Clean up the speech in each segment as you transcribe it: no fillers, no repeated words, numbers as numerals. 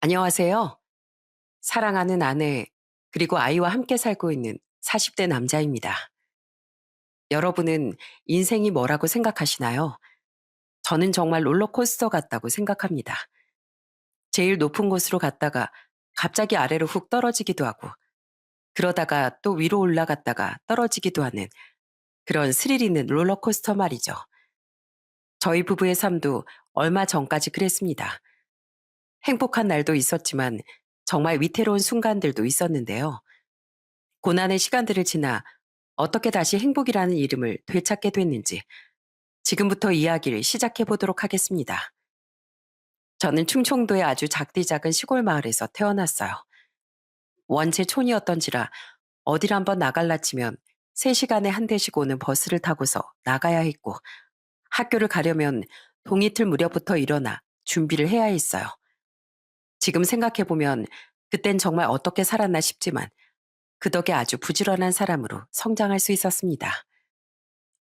안녕하세요. 사랑하는 아내, 그리고 아이와 함께 살고 있는 40대 남자입니다. 여러분은 인생이 뭐라고 생각하시나요? 저는 정말 롤러코스터 같다고 생각합니다. 제일 높은 곳으로 갔다가 갑자기 아래로 훅 떨어지기도 하고, 그러다가 또 위로 올라갔다가 떨어지기도 하는 그런 스릴 있는 롤러코스터 말이죠. 저희 부부의 삶도 얼마 전까지 그랬습니다. 행복한 날도 있었지만 정말 위태로운 순간들도 있었는데요. 고난의 시간들을 지나 어떻게 다시 행복이라는 이름을 되찾게 됐는지 지금부터 이야기를 시작해 보도록 하겠습니다. 저는 충청도의 아주 작디 작은 시골 마을에서 태어났어요. 원체 촌이었던지라 어딜 한번 나갈라 치면 3시간에 한 대씩 오는 버스를 타고서 나가야 했고, 학교를 가려면 동이틀 무렵부터 일어나 준비를 해야 했어요. 지금 생각해 보면 그땐 정말 어떻게 살았나 싶지만 그 덕에 아주 부지런한 사람으로 성장할 수 있었습니다.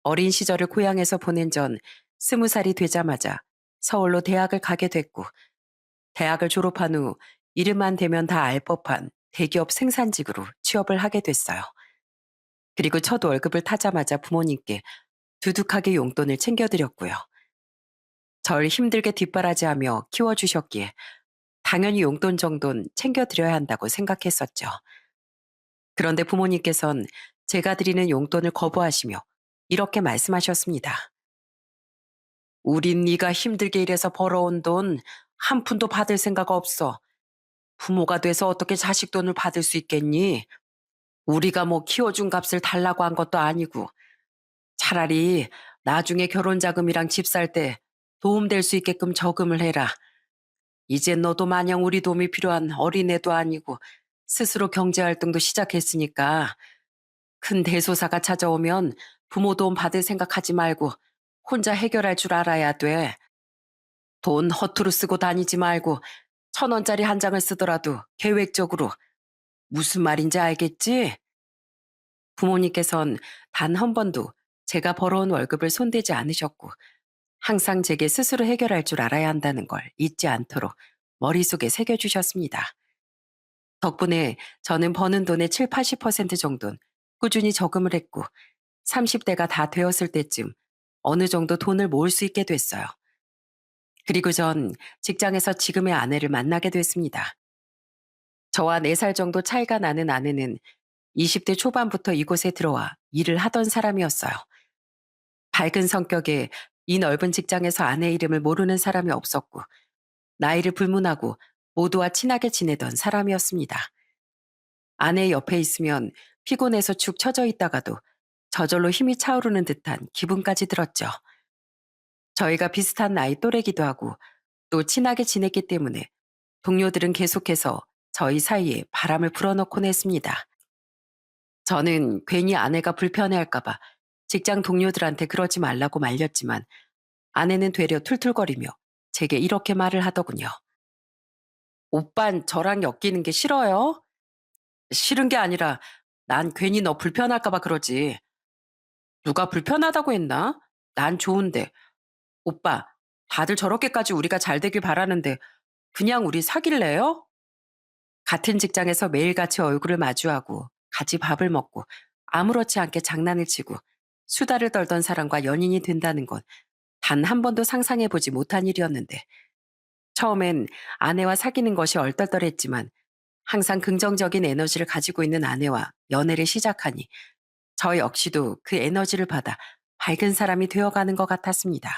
어린 시절을 고향에서 보낸 전 20살이 되자마자 서울로 대학을 가게 됐고, 대학을 졸업한 후 이름만 대면 다 알 법한 대기업 생산직으로 취업을 하게 됐어요. 그리고 첫 월급을 타자마자 부모님께 두둑하게 용돈을 챙겨드렸고요. 절 힘들게 뒷바라지하며 키워주셨기에 당연히 용돈 정도는 챙겨드려야 한다고 생각했었죠. 그런데 부모님께선 제가 드리는 용돈을 거부하시며 이렇게 말씀하셨습니다. 우린 네가 힘들게 일해서 벌어온 돈 한 푼도 받을 생각 없어. 부모가 돼서 어떻게 자식 돈을 받을 수 있겠니? 우리가 뭐 키워준 값을 달라고 한 것도 아니고, 차라리 나중에 결혼 자금이랑 집 살 때 도움 될 수 있게끔 저금을 해라. 이제 너도 마냥 우리 도움이 필요한 어린애도 아니고 스스로 경제활동도 시작했으니까 큰 대소사가 찾아오면 부모 도움 받을 생각하지 말고 혼자 해결할 줄 알아야 돼. 돈 허투루 쓰고 다니지 말고 1,000원짜리 한 장을 쓰더라도 계획적으로. 무슨 말인지 알겠지? 부모님께선 단 한 번도 제가 벌어온 월급을 손대지 않으셨고, 항상 제게 스스로 해결할 줄 알아야 한다는 걸 잊지 않도록 머릿속에 새겨주셨습니다. 덕분에 저는 버는 돈의 7, 80% 정도는 꾸준히 저금을 했고, 30대가 다 되었을 때쯤 어느 정도 돈을 모을 수 있게 됐어요. 그리고 전 직장에서 지금의 아내를 만나게 됐습니다. 저와 4살 정도 차이가 나는 아내는 20대 초반부터 이곳에 들어와 일을 하던 사람이었어요. 밝은 성격에 이 넓은 직장에서 아내 이름을 모르는 사람이 없었고, 나이를 불문하고 모두와 친하게 지내던 사람이었습니다. 아내 옆에 있으면 피곤해서 축 처져 있다가도 저절로 힘이 차오르는 듯한 기분까지 들었죠. 저희가 비슷한 나이 또래기도 하고 또 친하게 지냈기 때문에 동료들은 계속해서 저희 사이에 바람을 불어넣곤 했습니다. 저는 괜히 아내가 불편해할까봐 직장 동료들한테 그러지 말라고 말렸지만, 아내는 되려 툴툴거리며 제게 이렇게 말을 하더군요. 오빤 저랑 엮이는 게 싫어요? 싫은 게 아니라 난 괜히 너 불편할까봐 그러지. 누가 불편하다고 했나? 난 좋은데. 오빠, 다들 저렇게까지 우리가 잘 되길 바라는데 그냥 우리 사귈래요? 같은 직장에서 매일같이 얼굴을 마주하고 같이 밥을 먹고 아무렇지 않게 장난을 치고 수다를 떨던 사람과 연인이 된다는 건 단 한 번도 상상해보지 못한 일이었는데, 처음엔 아내와 사귀는 것이 얼떨떨했지만 항상 긍정적인 에너지를 가지고 있는 아내와 연애를 시작하니 저 역시도 그 에너지를 받아 밝은 사람이 되어가는 것 같았습니다.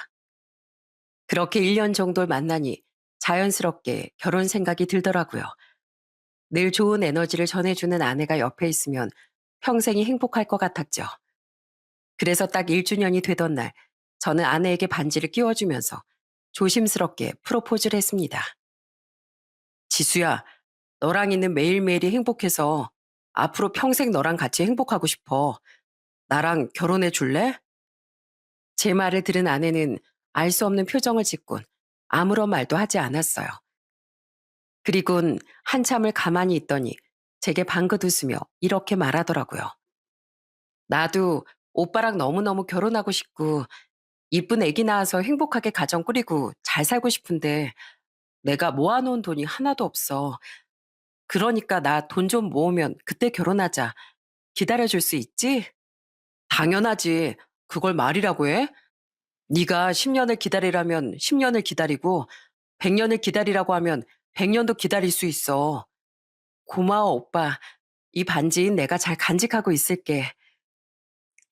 그렇게 1년 정도를 만나니 자연스럽게 결혼 생각이 들더라고요. 늘 좋은 에너지를 전해주는 아내가 옆에 있으면 평생이 행복할 것 같았죠. 그래서 딱 1주년이 되던 날, 저는 아내에게 반지를 끼워주면서 조심스럽게 프로포즈를 했습니다. 지수야, 너랑 있는 매일매일이 행복해서 앞으로 평생 너랑 같이 행복하고 싶어. 나랑 결혼해 줄래? 제 말을 들은 아내는 알 수 없는 표정을 짓곤 아무런 말도 하지 않았어요. 그리곤 한참을 가만히 있더니 제게 방긋 웃으며 이렇게 말하더라고요. 나도 오빠랑 너무너무 결혼하고 싶고 이쁜 애기 낳아서 행복하게 가정 꾸리고 잘 살고 싶은데 내가 모아놓은 돈이 하나도 없어. 그러니까 나 돈 좀 모으면 그때 결혼하자. 기다려줄 수 있지? 당연하지. 그걸 말이라고 해? 네가 10년을 기다리라면 10년을 기다리고 100년을 기다리라고 하면 100년도 기다릴 수 있어. 고마워, 오빠. 이 반지는 내가 잘 간직하고 있을게.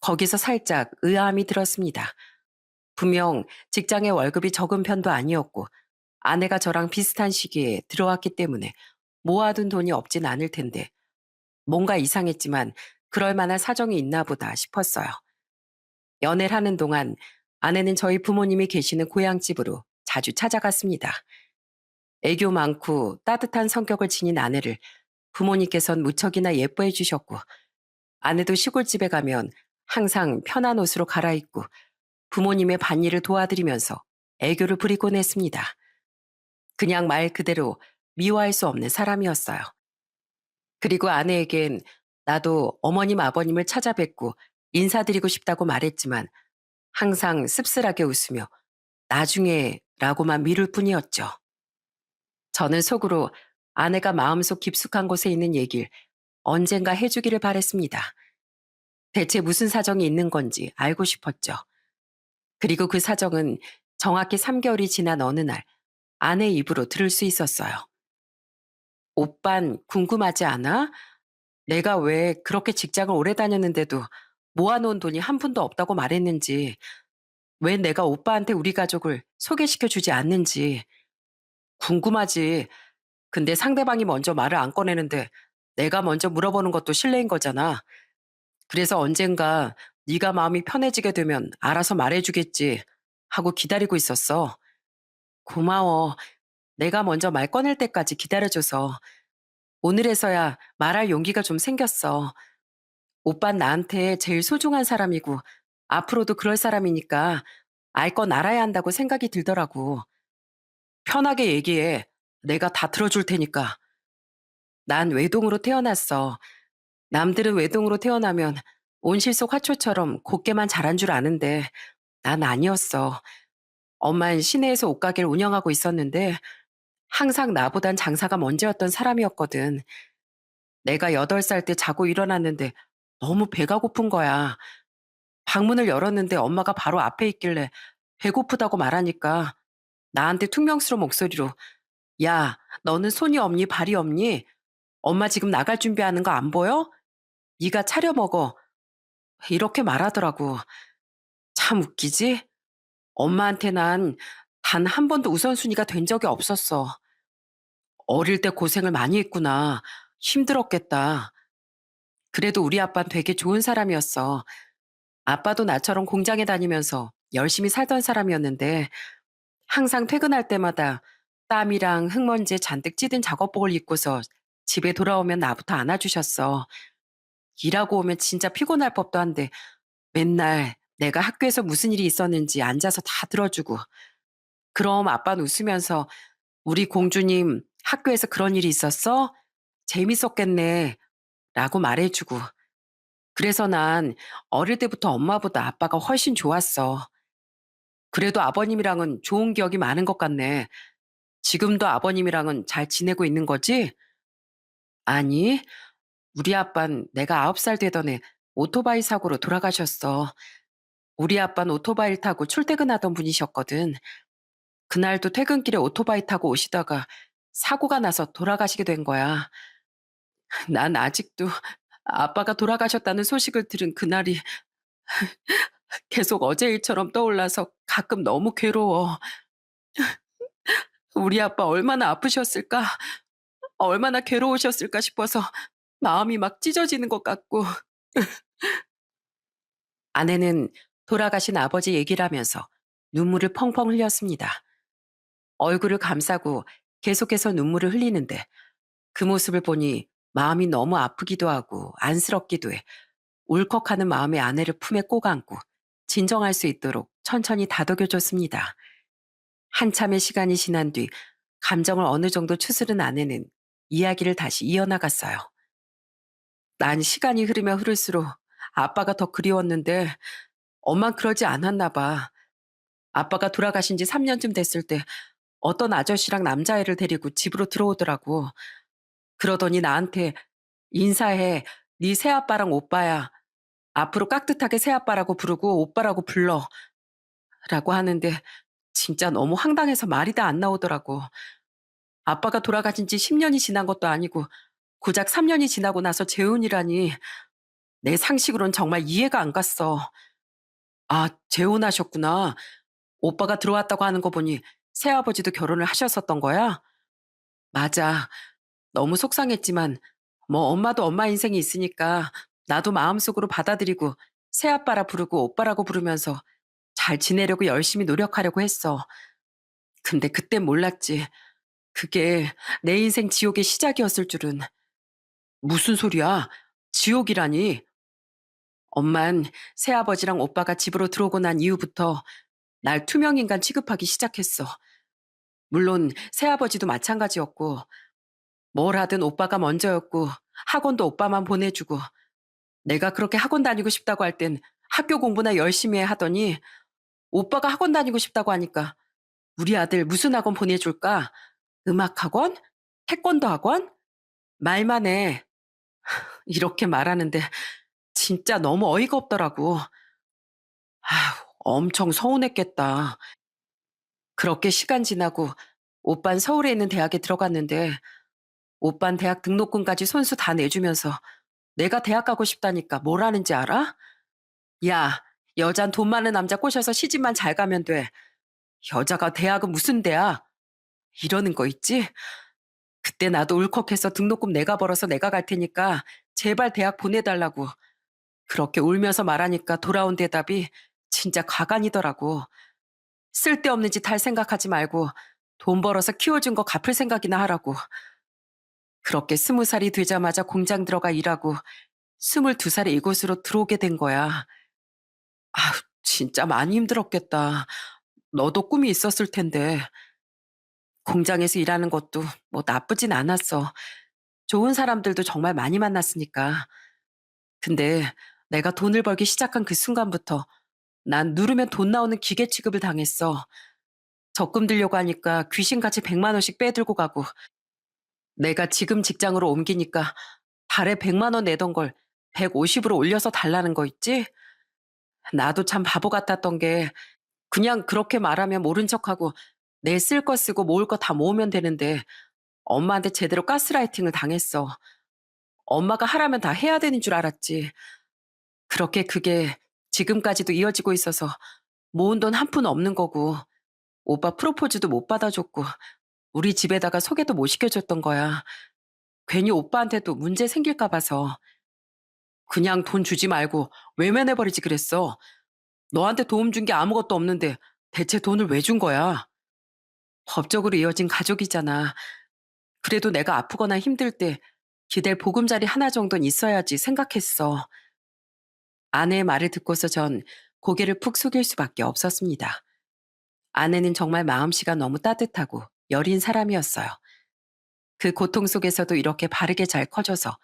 거기서 살짝 의아함이 들었습니다. 분명 직장의 월급이 적은 편도 아니었고 아내가 저랑 비슷한 시기에 들어왔기 때문에 모아둔 돈이 없진 않을 텐데 뭔가 이상했지만 그럴 만한 사정이 있나 보다 싶었어요. 연애를 하는 동안 아내는 저희 부모님이 계시는 고향집으로 자주 찾아갔습니다. 애교 많고 따뜻한 성격을 지닌 아내를 부모님께선 무척이나 예뻐해 주셨고 아내도 시골집에 가면 항상 편한 옷으로 갈아입고 부모님의 밭일을 도와드리면서 애교를 부리곤 했습니다. 그냥 말 그대로 미워할 수 없는 사람이었어요. 그리고 아내에겐 나도 어머님 아버님을 찾아뵙고 인사드리고 싶다고 말했지만 항상 씁쓸하게 웃으며 나중에 라고만 미룰 뿐이었죠. 저는 속으로 아내가 마음속 깊숙한 곳에 있는 얘기를 언젠가 해주기를 바랬습니다. 대체 무슨 사정이 있는 건지 알고 싶었죠. 그리고 그 사정은 정확히 3개월이 지난 어느 날 아내 입으로 들을 수 있었어요. 오빤 궁금하지 않아? 내가 왜 그렇게 직장을 오래 다녔는데도 모아놓은 돈이 한 푼도 없다고 말했는지, 왜 내가 오빠한테 우리 가족을 소개시켜 주지 않는지. 궁금하지. 근데 상대방이 먼저 말을 안 꺼내는데 내가 먼저 물어보는 것도 실례인 거잖아. 그래서 언젠가 네가 마음이 편해지게 되면 알아서 말해주겠지 하고 기다리고 있었어. 고마워. 내가 먼저 말 꺼낼 때까지 기다려줘서. 오늘에서야 말할 용기가 좀 생겼어. 오빤 나한테 제일 소중한 사람이고 앞으로도 그럴 사람이니까 알 건 알아야 한다고 생각이 들더라고. 편하게 얘기해. 내가 다 들어줄 테니까. 난 외동으로 태어났어. 남들은 외동으로 태어나면 온실속 화초처럼 곱게만 자란 줄 아는데 난 아니었어. 엄만 시내에서 옷가게를 운영하고 있었는데 항상 나보단 장사가 먼저였던 사람이었거든. 내가 8살 때 자고 일어났는데 너무 배가 고픈 거야. 방문을 열었는데 엄마가 바로 앞에 있길래 배고프다고 말하니까 나한테 퉁명스러운 목소리로 야, 너는 손이 없니 발이 없니? 엄마 지금 나갈 준비하는 거 안 보여? 네가 차려 먹어. 이렇게 말하더라고. 참 웃기지? 엄마한테 난 단 한 번도 우선순위가 된 적이 없었어. 어릴 때 고생을 많이 했구나. 힘들었겠다. 그래도 우리 아빠는 되게 좋은 사람이었어. 아빠도 나처럼 공장에 다니면서 열심히 살던 사람이었는데 항상 퇴근할 때마다 땀이랑 흙먼지에 잔뜩 찌든 작업복을 입고서 집에 돌아오면 나부터 안아주셨어. 일하고 오면 진짜 피곤할 법도 한데 맨날 내가 학교에서 무슨 일이 있었는지 앉아서 다 들어주고 그럼 아빠는 웃으면서 우리 공주님 학교에서 그런 일이 있었어? 재밌었겠네 라고 말해주고 그래서 난 어릴 때부터 엄마보다 아빠가 훨씬 좋았어. 그래도 아버님이랑은 좋은 기억이 많은 것 같네. 지금도 아버님이랑은 잘 지내고 있는 거지? 아니, 우리 아빤 내가 9살 되던 해 오토바이 사고로 돌아가셨어. 우리 아빤 오토바이를 타고 출퇴근하던 분이셨거든. 그날도 퇴근길에 오토바이 타고 오시다가 사고가 나서 돌아가시게 된 거야. 난 아직도 아빠가 돌아가셨다는 소식을 들은 그날이 계속 어제 일처럼 떠올라서 가끔 너무 괴로워. 우리 아빠 얼마나 아프셨을까? 얼마나 괴로우셨을까 싶어서 마음이 막 찢어지는 것 같고. 아내는 돌아가신 아버지 얘기를 하면서 눈물을 펑펑 흘렸습니다. 얼굴을 감싸고 계속해서 눈물을 흘리는데 그 모습을 보니 마음이 너무 아프기도 하고 안쓰럽기도 해 울컥하는 마음의 아내를 품에 꼭 안고 진정할 수 있도록 천천히 다독여줬습니다. 한참의 시간이 지난 뒤 감정을 어느 정도 추스른 아내는 이야기를 다시 이어나갔어요. 난 시간이 흐르면 흐를수록 아빠가 더 그리웠는데 엄만 그러지 않았나 봐. 아빠가 돌아가신 지 3년쯤 됐을 때 어떤 아저씨랑 남자애를 데리고 집으로 들어오더라고. 그러더니 나한테 인사해. 네 새아빠랑 오빠야. 앞으로 깍듯하게 새아빠라고 부르고 오빠라고 불러. 라고 하는데 진짜 너무 황당해서 말이 다 안 나오더라고. 아빠가 돌아가신 지 10년이 지난 것도 아니고 고작 3년이 지나고 나서 재혼이라니 내 상식으론 정말 이해가 안 갔어. 아, 재혼하셨구나. 오빠가 들어왔다고 하는 거 보니 새아버지도 결혼을 하셨었던 거야? 맞아. 너무 속상했지만 뭐 엄마도 엄마 인생이 있으니까 나도 마음속으로 받아들이고 새아빠라 부르고 오빠라고 부르면서 잘 지내려고 열심히 노력하려고 했어. 근데 그땐 몰랐지. 그게 내 인생 지옥의 시작이었을 줄은. 무슨 소리야? 지옥이라니. 엄만 새아버지랑 오빠가 집으로 들어오고 난 이후부터 날 투명인간 취급하기 시작했어. 물론 새아버지도 마찬가지였고 뭘 하든 오빠가 먼저였고 학원도 오빠만 보내주고 내가 그렇게 학원 다니고 싶다고 할 땐 학교 공부나 열심히 해 하더니 오빠가 학원 다니고 싶다고 하니까 우리 아들 무슨 학원 보내줄까? 음악 학원? 태권도 학원? 말만 해. 이렇게 말하는데 진짜 너무 어이가 없더라고. 아휴, 엄청 서운했겠다. 그렇게 시간 지나고 오빤 서울에 있는 대학에 들어갔는데 오빤 대학 등록금까지 손수 다 내주면서 내가 대학 가고 싶다니까 뭘 하는지 알아? 야, 여잔 돈 많은 남자 꼬셔서 시집만 잘 가면 돼. 여자가 대학은 무슨 대야? 이러는 거 있지? 그때 나도 울컥해서 등록금 내가 벌어서 내가 갈 테니까 제발 대학 보내달라고. 그렇게 울면서 말하니까 돌아온 대답이 진짜 가관이더라고. 쓸데없는 짓 할 생각하지 말고 돈 벌어서 키워준 거 갚을 생각이나 하라고. 그렇게 20살이 되자마자 공장 들어가 일하고 22살에 이곳으로 들어오게 된 거야. 아휴, 진짜 많이 힘들었겠다. 너도 꿈이 있었을 텐데. 공장에서 일하는 것도 뭐 나쁘진 않았어. 좋은 사람들도 정말 많이 만났으니까. 근데 내가 돈을 벌기 시작한 그 순간부터 난 누르면 돈 나오는 기계 취급을 당했어. 적금 들려고 하니까 귀신같이 100만 원씩 빼들고 가고 내가 지금 직장으로 옮기니까 달에 100만 원 내던 걸 150으로 올려서 달라는 거 있지? 나도 참 바보 같았던 게 그냥 그렇게 말하면 모른 척하고 내 쓸 거 쓰고 모을 거 다 모으면 되는데 엄마한테 제대로 가스라이팅을 당했어. 엄마가 하라면 다 해야 되는 줄 알았지. 그렇게 그게 지금까지도 이어지고 있어서 모은 돈 한 푼 없는 거고 오빠 프로포즈도 못 받아줬고 우리 집에다가 소개도 못 시켜줬던 거야. 괜히 오빠한테도 문제 생길까 봐서 그냥 돈 주지 말고 외면해버리지 그랬어. 너한테 도움 준 게 아무것도 없는데 대체 돈을 왜 준 거야? 법적으로 이어진 가족이잖아. 그래도 내가 아프거나 힘들 때 기댈 보금자리 하나 정도는 있어야지 생각했어. 아내의 말을 듣고서 전 고개를 푹 숙일 수밖에 없었습니다. 아내는 정말 마음씨가 너무 따뜻하고 여린 사람이었어요. 그 고통 속에서도 이렇게 바르게 잘 커져서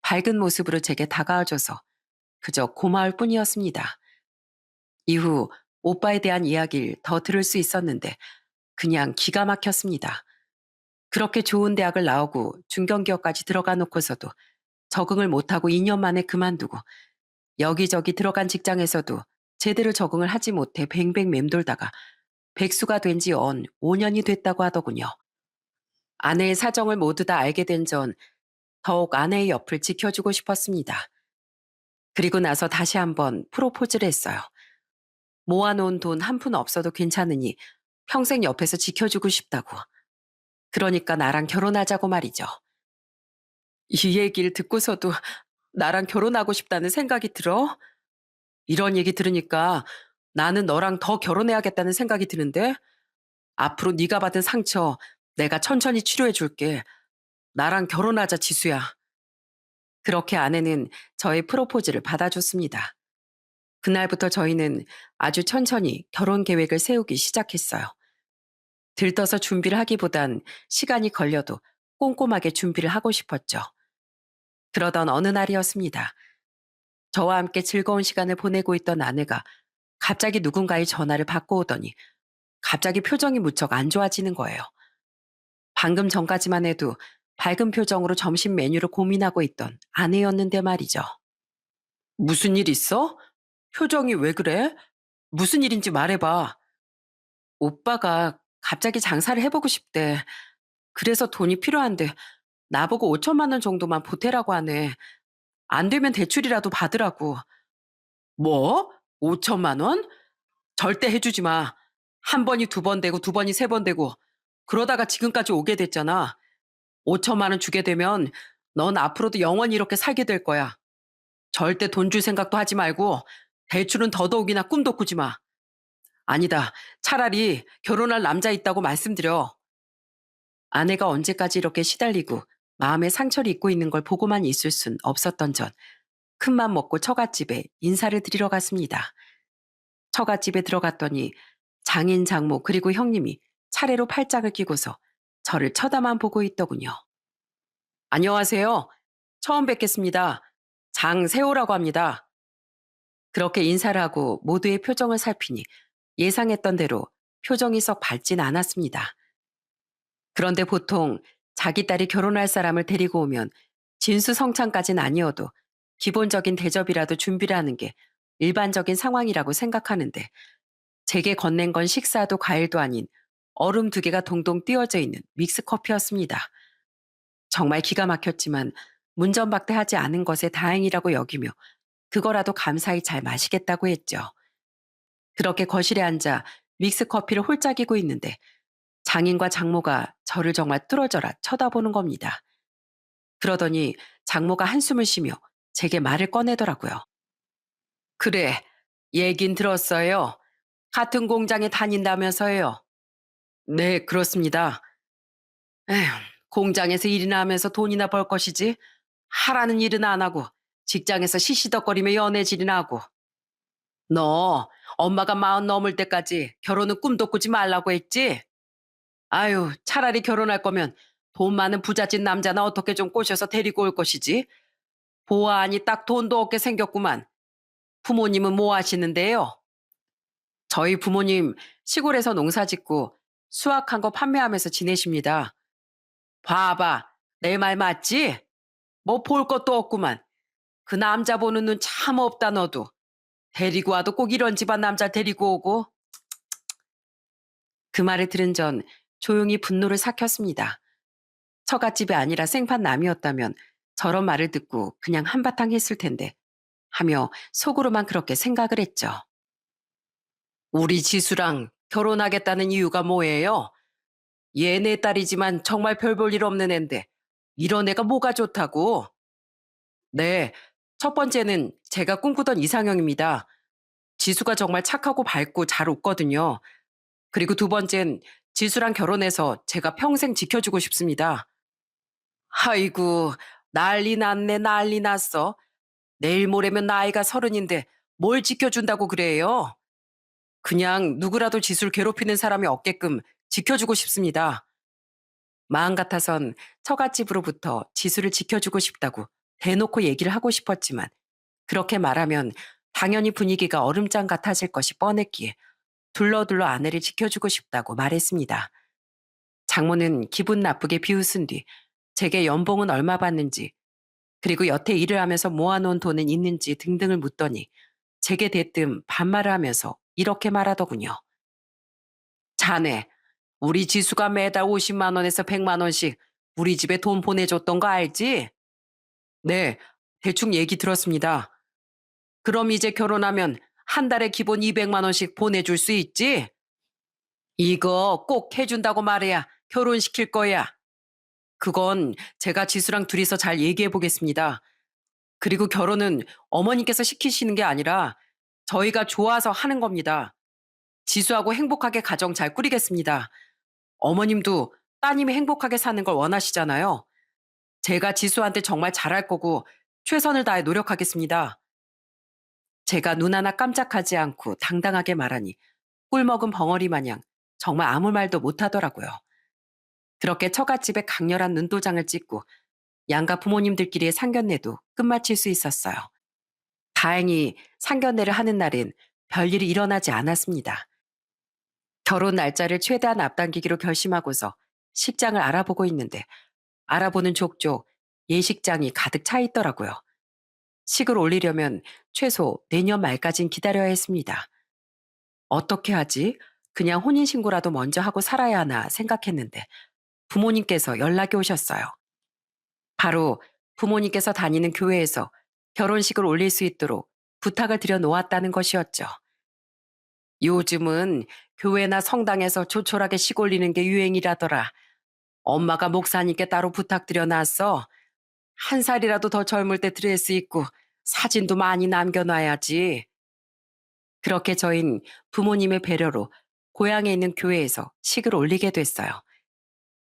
밝은 모습으로 제게 다가와줘서 그저 고마울 뿐이었습니다. 이후 오빠에 대한 이야기를 더 들을 수 있었는데 그냥 기가 막혔습니다. 그렇게 좋은 대학을 나오고 중견기업까지 들어가 놓고서도 적응을 못하고 2년 만에 그만두고 여기저기 들어간 직장에서도 제대로 적응을 하지 못해 뱅뱅 맴돌다가 백수가 된 지 언 5년이 됐다고 하더군요. 아내의 사정을 모두 다 알게 된 전 더욱 아내의 옆을 지켜주고 싶었습니다. 그리고 나서 다시 한번 프로포즈를 했어요. 모아놓은 돈 한 푼 없어도 괜찮으니 평생 옆에서 지켜주고 싶다고. 그러니까 나랑 결혼하자고 말이죠. 이 얘기를 듣고서도 나랑 결혼하고 싶다는 생각이 들어? 이런 얘기 들으니까 나는 너랑 더 결혼해야겠다는 생각이 드는데 앞으로 네가 받은 상처 내가 천천히 치료해 줄게. 나랑 결혼하자 지수야. 그렇게 아내는 저의 프로포즈를 받아줬습니다. 그날부터 저희는 아주 천천히 결혼 계획을 세우기 시작했어요. 들떠서 준비를 하기보단 시간이 걸려도 꼼꼼하게 준비를 하고 싶었죠. 그러던 어느 날이었습니다. 저와 함께 즐거운 시간을 보내고 있던 아내가 갑자기 누군가의 전화를 받고 오더니 갑자기 표정이 무척 안 좋아지는 거예요. 방금 전까지만 해도 밝은 표정으로 점심 메뉴를 고민하고 있던 아내였는데 말이죠. 무슨 일 있어? 표정이 왜 그래? 무슨 일인지 말해봐. 오빠가 갑자기 장사를 해보고 싶대. 그래서 돈이 필요한데 나보고 5천만 원 정도만 보태라고 하네. 안 되면 대출이라도 받으라고. 뭐? 5천만 원? 절대 해주지 마. 한 번이 두 번 되고 두 번이 세 번 되고 그러다가 지금까지 오게 됐잖아. 5천만 원 주게 되면 넌 앞으로도 영원히 이렇게 살게 될 거야. 절대 돈 줄 생각도 하지 말고 대출은 더더욱이나 꿈도 꾸지 마. 아니다. 차라리 결혼할 남자 있다고 말씀드려. 아내가 언제까지 이렇게 시달리고 마음에 상처를 입고 있는 걸 보고만 있을 순 없었던 전 큰맘 먹고 처갓집에 인사를 드리러 갔습니다. 처갓집에 들어갔더니 장인 장모 그리고 형님이 차례로 팔짱을 끼고서 저를 쳐다만 보고 있더군요. 안녕하세요. 처음 뵙겠습니다. 장세호라고 합니다. 그렇게 인사를 하고 모두의 표정을 살피니 예상했던 대로 표정이 썩 밝진 않았습니다. 그런데 보통 자기 딸이 결혼할 사람을 데리고 오면 진수성찬까진 아니어도 기본적인 대접이라도 준비를 하는 게 일반적인 상황이라고 생각하는데 제게 건넨 건 식사도 과일도 아닌 얼음 두 개가 동동 띄워져 있는 믹스커피였습니다. 정말 기가 막혔지만 문전박대하지 않은 것에 다행이라고 여기며 그거라도 감사히 잘 마시겠다고 했죠. 그렇게 거실에 앉아 믹스커피를 홀짝이고 있는데 장인과 장모가 저를 정말 뚫어져라 쳐다보는 겁니다. 그러더니 장모가 한숨을 쉬며 제게 말을 꺼내더라고요. 그래, 얘긴 들었어요. 같은 공장에 다닌다면서요. 네, 그렇습니다. 에휴, 공장에서 일이나 하면서 돈이나 벌 것이지. 하라는 일은 안 하고 직장에서 시시덕거리며 연애질이나 하고. 너 엄마가 40 넘을 때까지 결혼은 꿈도 꾸지 말라고 했지? 아유, 차라리 결혼할 거면 돈 많은 부잣집 남자나 어떻게 좀 꼬셔서 데리고 올 것이지. 보아하니 딱 돈도 없게 생겼구만. 부모님은 뭐 하시는데요? 저희 부모님 시골에서 농사 짓고 수확한 거 판매하면서 지내십니다. 봐봐, 내 말 맞지? 뭐 볼 것도 없구만. 그 남자 보는 눈 참 없다 너도. 데리고 와도 꼭 이런 집안 남자 데리고 오고. 그 말을 들은 전 조용히 분노를 삭혔습니다. 처갓집이 아니라 생판 남이었다면 저런 말을 듣고 그냥 한바탕 했을 텐데 하며 속으로만 그렇게 생각을 했죠. 우리 지수랑 결혼하겠다는 이유가 뭐예요? 얘 내 딸이지만 정말 별 볼 일 없는 앤데 이런 애가 뭐가 좋다고? 네, 첫 번째는 제가 꿈꾸던 이상형입니다. 지수가 정말 착하고 밝고 잘 웃거든요. 그리고 두 번째는 지수랑 결혼해서 제가 평생 지켜주고 싶습니다. 아이고, 난리 났네, 난리 났어. 내일 모레면 나이가 30인데 뭘 지켜준다고 그래요? 그냥 누구라도 지수를 괴롭히는 사람이 없게끔 지켜주고 싶습니다. 마음 같아선 처갓집으로부터 지수를 지켜주고 싶다고 대놓고 얘기를 하고 싶었지만 그렇게 말하면 당연히 분위기가 얼음장 같아질 것이 뻔했기에 둘러둘러 아내를 지켜주고 싶다고 말했습니다. 장모는 기분 나쁘게 비웃은 뒤 제게 연봉은 얼마 받는지 그리고 여태 일을 하면서 모아놓은 돈은 있는지 등등을 묻더니 제게 대뜸 반말을 하면서 이렇게 말하더군요. 자네, 우리 지수가 매달 50만 원에서 100만 원씩 우리 집에 돈 보내줬던 거 알지? 네, 대충 얘기 들었습니다. 그럼 이제 결혼하면 한 달에 기본 200만 원씩 보내줄 수 있지? 이거 꼭 해준다고 말해야 결혼시킬 거야. 그건 제가 지수랑 둘이서 잘 얘기해 보겠습니다. 그리고 결혼은 어머님께서 시키시는 게 아니라 저희가 좋아서 하는 겁니다. 지수하고 행복하게 가정 잘 꾸리겠습니다. 어머님도 따님이 행복하게 사는 걸 원하시잖아요. 제가 지수한테 정말 잘할 거고 최선을 다해 노력하겠습니다. 제가 눈 하나 깜짝하지 않고 당당하게 말하니 꿀먹은 벙어리 마냥 정말 아무 말도 못하더라고요. 그렇게 처갓집에 강렬한 눈도장을 찍고 양가 부모님들끼리의 상견례도 끝마칠 수 있었어요. 다행히 상견례를 하는 날엔 별일이 일어나지 않았습니다. 결혼 날짜를 최대한 앞당기기로 결심하고서 식장을 알아보고 있는데 알아보는 족족 예식장이 가득 차 있더라고요. 식을 올리려면 최소 내년 말까진 기다려야 했습니다. 어떻게 하지? 그냥 혼인신고라도 먼저 하고 살아야 하나 생각했는데 부모님께서 연락이 오셨어요. 바로 부모님께서 다니는 교회에서 결혼식을 올릴 수 있도록 부탁을 드려 놓았다는 것이었죠. 요즘은 교회나 성당에서 조촐하게 식 올리는 게 유행이라더라. 엄마가 목사님께 따로 부탁드려 놨어. 한 살이라도 더 젊을 때 드레스 입고 사진도 많이 남겨놔야지. 그렇게 저흰 부모님의 배려로 고향에 있는 교회에서 식을 올리게 됐어요.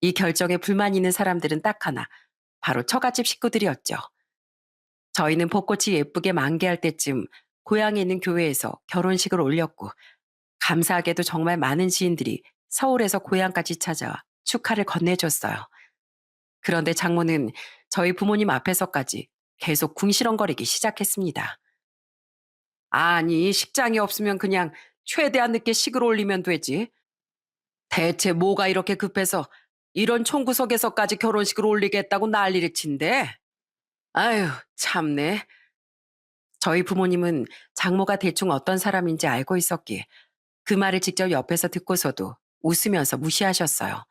이 결정에 불만 있는 사람들은 딱 하나, 바로 처갓집 식구들이었죠. 저희는 벚꽃이 예쁘게 만개할 때쯤 고향에 있는 교회에서 결혼식을 올렸고 감사하게도 정말 많은 지인들이 서울에서 고향까지 찾아와 축하를 건네줬어요. 그런데 장모는 저희 부모님 앞에서까지 계속 궁시렁거리기 시작했습니다. 아니, 식장이 없으면 그냥 최대한 늦게 식을 올리면 되지. 대체 뭐가 이렇게 급해서 이런 총구석에서까지 결혼식을 올리겠다고 난리를 친대? 아유, 참네. 저희 부모님은 장모가 대충 어떤 사람인지 알고 있었기에 그 말을 직접 옆에서 듣고서도 웃으면서 무시하셨어요.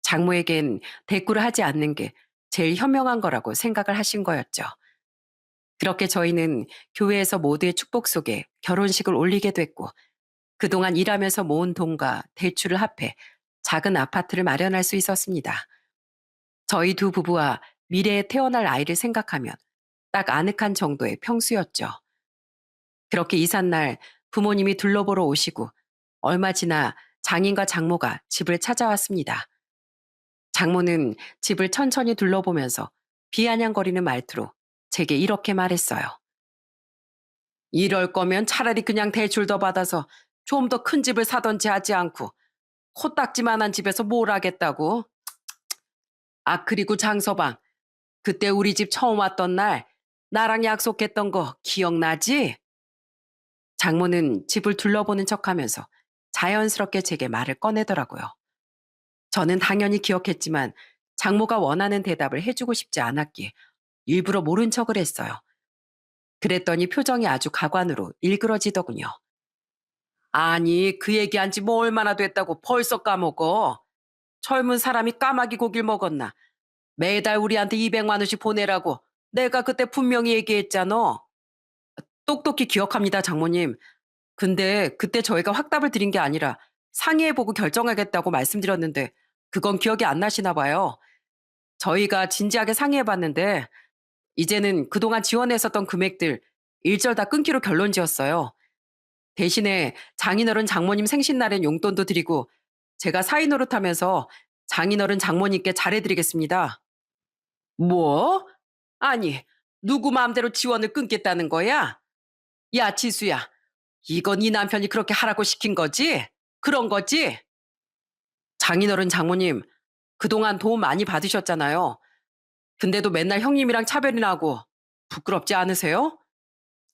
장모에겐 대꾸를 하지 않는 게 제일 현명한 거라고 생각을 하신 거였죠. 그렇게 저희는 교회에서 모두의 축복 속에 결혼식을 올리게 됐고 그동안 일하면서 모은 돈과 대출을 합해 작은 아파트를 마련할 수 있었습니다. 저희 두 부부와 미래에 태어날 아이를 생각하면 딱 아늑한 정도의 평수였죠. 그렇게 이삿날 부모님이 둘러보러 오시고 얼마 지나 장인과 장모가 집을 찾아왔습니다. 장모는 집을 천천히 둘러보면서 비아냥거리는 말투로 제게 이렇게 말했어요. 이럴 거면 차라리 그냥 대출 더 받아서 좀 더 큰 집을 사던지 하지 않고 코딱지만한 집에서 뭘 하겠다고? 아, 그리고 장서방, 그때 우리 집 처음 왔던 날 나랑 약속했던 거 기억나지? 장모는 집을 둘러보는 척하면서 자연스럽게 제게 말을 꺼내더라고요. 저는 당연히 기억했지만 장모가 원하는 대답을 해주고 싶지 않았기에 일부러 모른 척을 했어요. 그랬더니 표정이 아주 가관으로 일그러지더군요. 아니, 그 얘기한 지 뭐 얼마나 됐다고 벌써 까먹어. 젊은 사람이 까마귀 고기를 먹었나. 매달 우리한테 200만 원씩 보내라고 내가 그때 분명히 얘기했잖아. 똑똑히 기억합니다, 장모님. 근데 그때 저희가 확답을 드린 게 아니라 상의해보고 결정하겠다고 말씀드렸는데 그건 기억이 안 나시나 봐요. 저희가 진지하게 상의해봤는데 이제는 그동안 지원했었던 금액들 일절 다 끊기로 결론 지었어요. 대신에 장인어른 장모님 생신날엔 용돈도 드리고 제가 사위 노릇하면서 장인어른 장모님께 잘해드리겠습니다. 뭐? 아니, 누구 마음대로 지원을 끊겠다는 거야? 야, 지수야. 이건 네 남편이 그렇게 하라고 시킨 거지? 그런 거지? 장인어른 장모님, 그동안 도움 많이 받으셨잖아요. 근데도 맨날 형님이랑 차별이나 하고 부끄럽지 않으세요?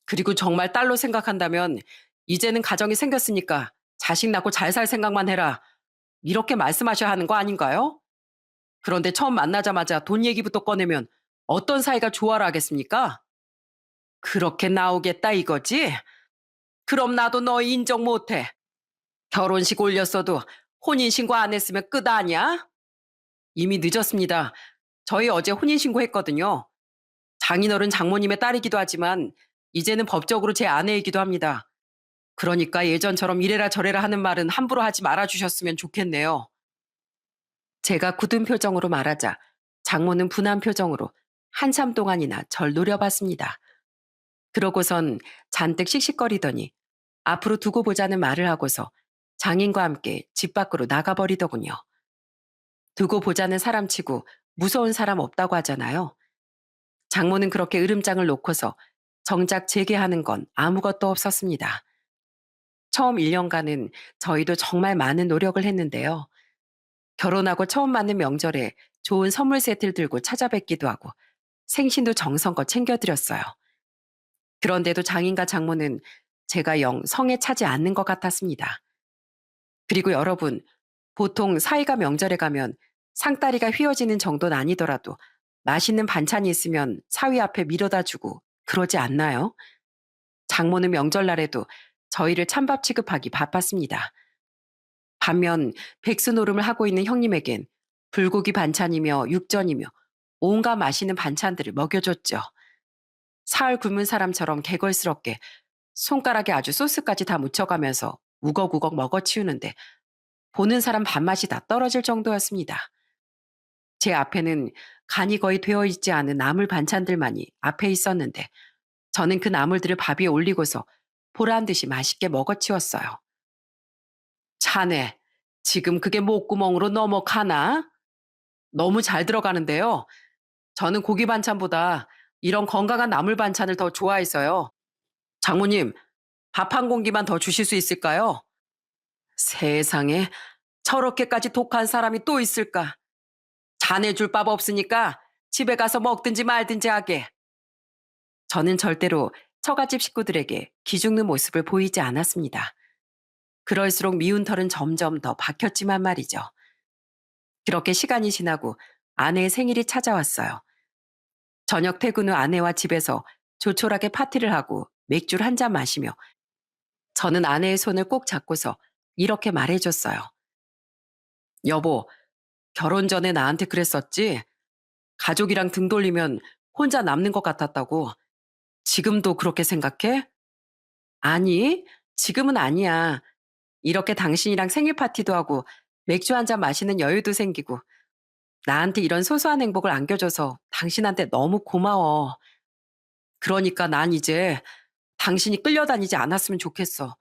그리고 정말 딸로 생각한다면 이제는 가정이 생겼으니까 자식 낳고 잘 살 생각만 해라. 이렇게 말씀하셔야 하는 거 아닌가요? 그런데 처음 만나자마자 돈 얘기부터 꺼내면 어떤 사이가 조화를 하겠습니까? 그렇게 나오겠다 이거지? 그럼 나도 너 인정 못해. 결혼식 올렸어도 혼인신고 안 했으면 끝 아니야? 이미 늦었습니다. 저희 어제 혼인신고 했거든요. 장인어른 장모님의 딸이기도 하지만 이제는 법적으로 제 아내이기도 합니다. 그러니까 예전처럼 이래라 저래라 하는 말은 함부로 하지 말아주셨으면 좋겠네요. 제가 굳은 표정으로 말하자 장모는 분한 표정으로 한참 동안이나 절 노려봤습니다. 그러고선 잔뜩 씩씩거리더니 앞으로 두고 보자는 말을 하고서 장인과 함께 집 밖으로 나가버리더군요. 두고 보자는 사람치고 무서운 사람 없다고 하잖아요. 장모는 그렇게 으름장을 놓고서 정작 제게 하는 건 아무것도 없었습니다. 처음 1년간은 저희도 정말 많은 노력을 했는데요. 결혼하고 처음 맞는 명절에 좋은 선물 세트를 들고 찾아뵙기도 하고 생신도 정성껏 챙겨드렸어요. 그런데도 장인과 장모는 제가 영 성에 차지 않는 것 같았습니다. 그리고 여러분, 보통 사이가 명절에 가면 상다리가 휘어지는 정도는 아니더라도 맛있는 반찬이 있으면 사위 앞에 밀어다 주고 그러지 않나요? 장모는 명절날에도 저희를 찬밥 취급하기 바빴습니다. 반면 백수노름을 하고 있는 형님에겐 불고기 반찬이며 육전이며 온갖 맛있는 반찬들을 먹여줬죠. 사흘 굶은 사람처럼 개걸스럽게 손가락에 아주 소스까지 다 묻혀가면서 우걱우걱 먹어치우는데 보는 사람 밥맛이 다 떨어질 정도였습니다. 제 앞에는 간이 거의 되어 있지 않은 나물 반찬들만이 앞에 있었는데 저는 그 나물들을 밥 위에 올리고서 보란 듯이 맛있게 먹어치웠어요. 자네, 지금 그게 목구멍으로 넘어가나? 너무 잘 들어가는데요. 저는 고기 반찬보다 이런 건강한 나물 반찬을 더 좋아해서요. 장모님, 밥 한 공기만 더 주실 수 있을까요? 세상에 저렇게까지 독한 사람이 또 있을까? 자네 줄 밥 없으니까 집에 가서 먹든지 말든지 하게. 저는 절대로 처갓집 식구들에게 기죽는 모습을 보이지 않았습니다. 그럴수록 미운 털은 점점 더 박혔지만 말이죠. 그렇게 시간이 지나고 아내의 생일이 찾아왔어요. 저녁 퇴근 후 아내와 집에서 조촐하게 파티를 하고 맥주를 한 잔 마시며 저는 아내의 손을 꼭 잡고서 이렇게 말해줬어요. 여보, 결혼 전에 나한테 그랬었지? 가족이랑 등 돌리면 혼자 남는 것 같았다고. 지금도 그렇게 생각해? 아니, 지금은 아니야. 이렇게 당신이랑 생일 파티도 하고 맥주 한 잔 마시는 여유도 생기고 나한테 이런 소소한 행복을 안겨줘서 당신한테 너무 고마워. 그러니까 난 이제 당신이 끌려다니지 않았으면 좋겠어.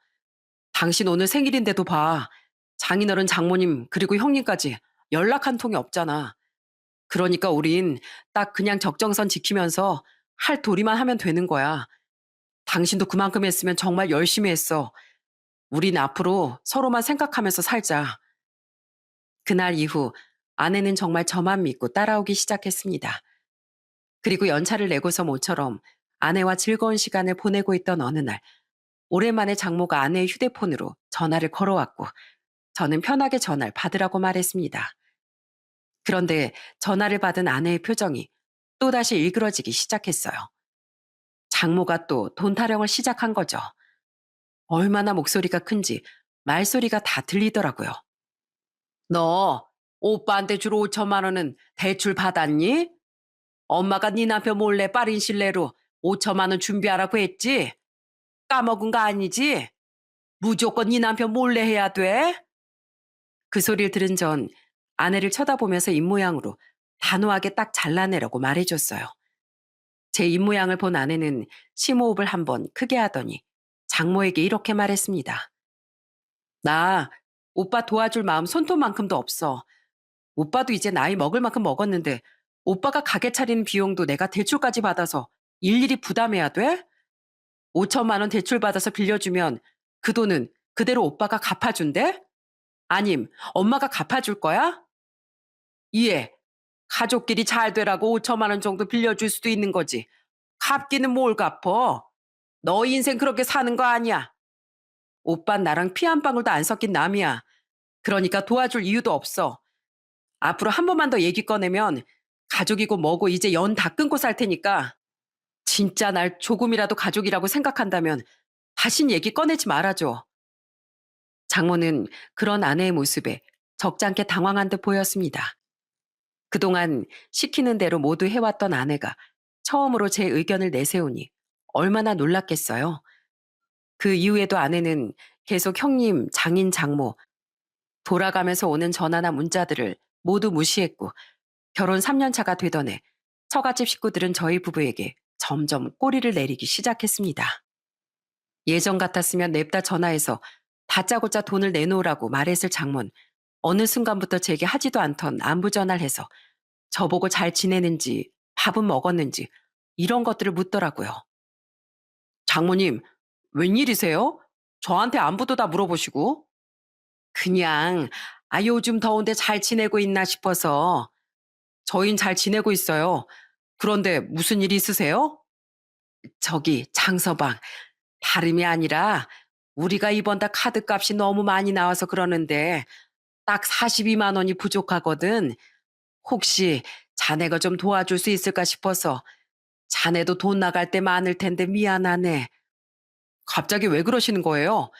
당신 오늘 생일인데도 봐. 장인어른 장모님 그리고 형님까지 연락 한 통이 없잖아. 그러니까 우린 딱 그냥 적정선 지키면서 할 도리만 하면 되는 거야. 당신도 그만큼 했으면 정말 열심히 했어. 우린 앞으로 서로만 생각하면서 살자. 그날 이후 아내는 정말 저만 믿고 따라오기 시작했습니다. 그리고 연차를 내고서 모처럼 아내와 즐거운 시간을 보내고 있던 어느 날, 오랜만에 장모가 아내의 휴대폰으로 전화를 걸어왔고, 저는 편하게 전화를 받으라고 말했습니다. 그런데 전화를 받은 아내의 표정이 또다시 일그러지기 시작했어요. 장모가 또 돈 타령을 시작한 거죠. 얼마나 목소리가 큰지 말소리가 다 들리더라고요. 너 오빠한테 줄 5천만 원은 대출 받았니? 엄마가 네 남편 몰래 빠른 신뢰로 5천만 원 준비하라고 했지? 까먹은 거 아니지? 무조건 네 남편 몰래 해야 돼? 그 소리를 들은 전 아내를 쳐다보면서 입모양으로 단호하게 딱 잘라내라고 말해줬어요. 제 입모양을 본 아내는 심호흡을 한번 크게 하더니 장모에게 이렇게 말했습니다. 나 오빠 도와줄 마음 손톱만큼도 없어. 오빠도 이제 나이 먹을 만큼 먹었는데 오빠가 가게 차리는 비용도 내가 대출까지 받아서 일일이 부담해야 돼? 5천만 원 대출 받아서 빌려주면 그 돈은 그대로 오빠가 갚아준대? 아님 엄마가 갚아줄 거야? 이해. 가족끼리 잘 되라고 5천만 원 정도 빌려줄 수도 있는 거지. 갚기는 뭘 갚어? 너 인생 그렇게 사는 거 아니야. 오빤 나랑 피 한 방울도 안 섞인 남이야. 그러니까 도와줄 이유도 없어. 앞으로 한 번만 더 얘기 꺼내면 가족이고 뭐고 이제 연 다 끊고 살 테니까 진짜 날 조금이라도 가족이라고 생각한다면 다신 얘기 꺼내지 말아줘. 장모는 그런 아내의 모습에 적잖게 당황한 듯 보였습니다. 그동안 시키는 대로 모두 해왔던 아내가 처음으로 제 의견을 내세우니 얼마나 놀랐겠어요. 그 이후에도 아내는 계속 형님, 장인, 장모, 돌아가면서 오는 전화나 문자들을 모두 무시했고 결혼 3년 차가 되던 해 처갓집 식구들은 저희 부부에게 점점 꼬리를 내리기 시작했습니다. 예전 같았으면 냅다 전화해서 다짜고짜 돈을 내놓으라고 말했을 장모는 어느 순간부터 제게 하지도 않던 안부 전화를 해서 저보고 잘 지내는지 밥은 먹었는지 이런 것들을 묻더라고요. 장모님, 웬일이세요? 저한테 안부도 다 물어보시고. 그냥 요즘 더운데 잘 지내고 있나 싶어서. 저흰 잘 지내고 있어요. 그런데 무슨 일 있으세요? 저기 장서방, 다름이 아니라 우리가 이번 달 카드값이 너무 많이 나와서 그러는데 딱 42만 원이 부족하거든. 혹시 자네가 좀 도와줄 수 있을까 싶어서. 자네도 돈 나갈 때 많을 텐데 미안하네. 갑자기 왜 그러시는 거예요?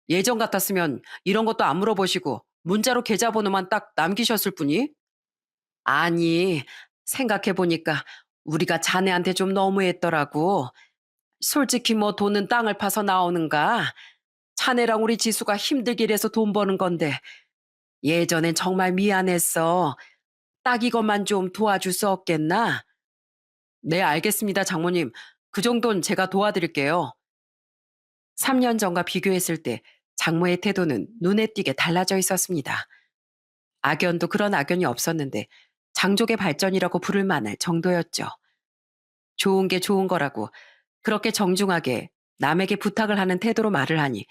예전 같았으면 이런 것도 안 물어보시고 문자로 계좌번호만 딱 남기셨을 뿐이? 아니, 생각해보니까 우리가 자네한테 좀 너무했더라고. 솔직히 뭐 돈은 땅을 파서 나오는가? 자네랑 우리 지수가 힘들게 일해서 돈 버는 건데 예전엔 정말 미안했어. 딱 이것만 좀 도와줄 수 없겠나? 네, 알겠습니다, 장모님. 그 정도는 제가 도와드릴게요. 3년 전과 비교했을 때 장모의 태도는 눈에 띄게 달라져 있었습니다. 악연도 그런 악연이 없었는데 장족의 발전이라고 부를 만할 정도였죠. 좋은 게 좋은 거라고 그렇게 정중하게 남에게 부탁을 하는 태도로 말을 하니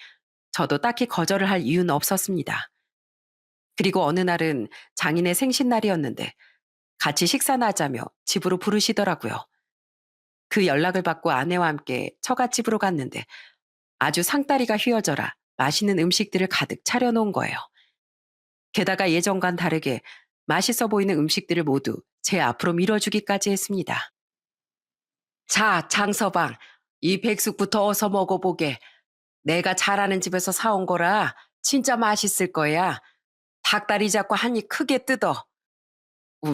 저도 딱히 거절을 할 이유는 없었습니다. 그리고 어느 날은 장인의 생신날이었는데 같이 식사나 하자며 집으로 부르시더라고요. 그 연락을 받고 아내와 함께 처갓집으로 갔는데 아주 상다리가 휘어져라 맛있는 음식들을 가득 차려놓은 거예요. 게다가 예전과는 다르게 맛있어 보이는 음식들을 모두 제 앞으로 밀어주기까지 했습니다. 자, 장서방, 이 백숙부터 어서 먹어보게. 내가 잘하는 집에서 사온 거라 진짜 맛있을 거야. 닭다리 잡고 한 입 크게 뜯어.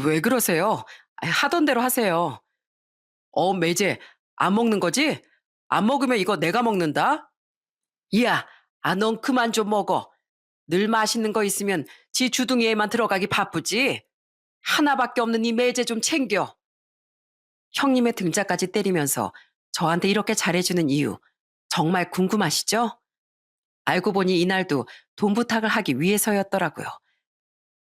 왜 그러세요? 하던 대로 하세요. 매제, 안 먹는 거지? 안 먹으면 이거 내가 먹는다? 이야, 넌 그만 좀 먹어. 늘 맛있는 거 있으면 지 주둥이에만 들어가기 바쁘지? 하나밖에 없는 이 매제 좀 챙겨. 형님의 등짝까지 때리면서 저한테 이렇게 잘해주는 이유 정말 궁금하시죠? 알고 보니 이날도 돈 부탁을 하기 위해서였더라고요.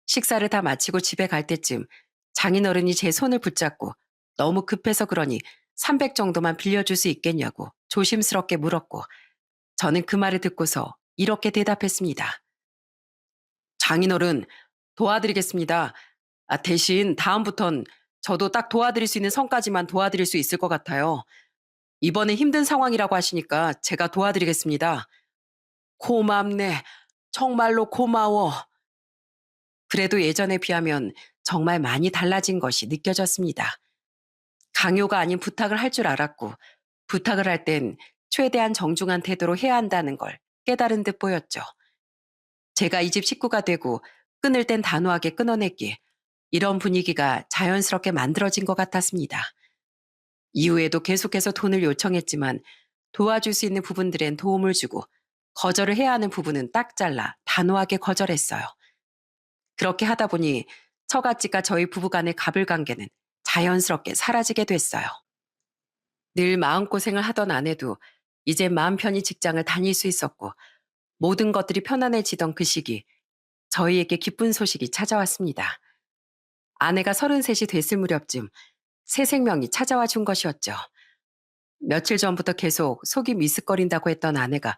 식사를 다 마치고 집에 갈 때쯤 장인어른이 제 손을 붙잡고 너무 급해서 그러니 300 정도만 빌려줄 수 있겠냐고 조심스럽게 물었고 저는 그 말을 듣고서 이렇게 대답했습니다. 장인어른, 도와드리겠습니다. 대신 다음부턴 저도 딱 도와드릴 수 있는 선까지만 도와드릴 수 있을 것 같아요. 이번에 힘든 상황이라고 하시니까 제가 도와드리겠습니다. 고맙네. 정말로 고마워. 그래도 예전에 비하면 정말 많이 달라진 것이 느껴졌습니다. 강요가 아닌 부탁을 할 줄 알았고 부탁을 할 땐 최대한 정중한 태도로 해야 한다는 걸 깨달은 듯 보였죠. 제가 이 집 식구가 되고 끊을 땐 단호하게 끊어냈기에 이런 분위기가 자연스럽게 만들어진 것 같았습니다. 이후에도 계속해서 돈을 요청했지만 도와줄 수 있는 부분들엔 도움을 주고 거절을 해야 하는 부분은 딱 잘라 단호하게 거절했어요. 그렇게 하다 보니 처갓집과 저희 부부간의 가불관계는 자연스럽게 사라지게 됐어요. 늘 마음고생을 하던 아내도 이제 마음 편히 직장을 다닐 수 있었고 모든 것들이 편안해지던 그 시기 저희에게 기쁜 소식이 찾아왔습니다. 아내가 33이 됐을 무렵쯤 새 생명이 찾아와 준 것이었죠. 며칠 전부터 계속 속이 미스거린다고 했던 아내가